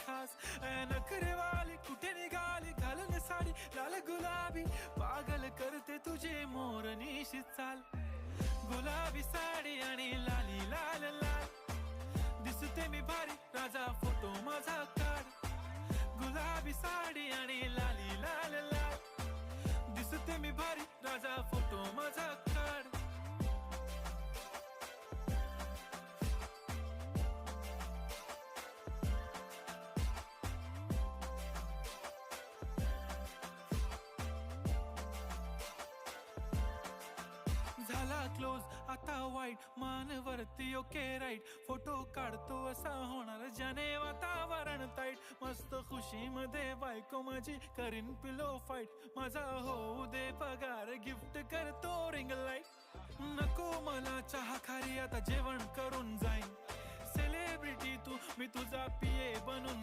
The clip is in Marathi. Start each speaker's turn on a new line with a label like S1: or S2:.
S1: खास नखरेवाली कुठे निघाली घालून साडी लाल गुलाबी पागल करते तुझे मोरनीशी चाल गुलाबी साडी आणि लाली लाल लाल दिसते मी भारी राजा फोटो माझा काढ गुलाबी साडी आणि लाली लाल लाल दिसते मी भारी राजा फोटो माझा काढ झाला क्लोज आता वाईट मानवरती ओके राईट फोटो काढतो असा होणार ज्याने वातावरण ताईट मस्त खुशी मध्ये बायको माझी करीन पिलो फाईट माझा होऊ दे पगार गिफ्ट करतो रिंग लाईट नको मला चहा खारी आता जेवण करून जाईन सेलिब्रिटी तू मी तुझा पिये बनून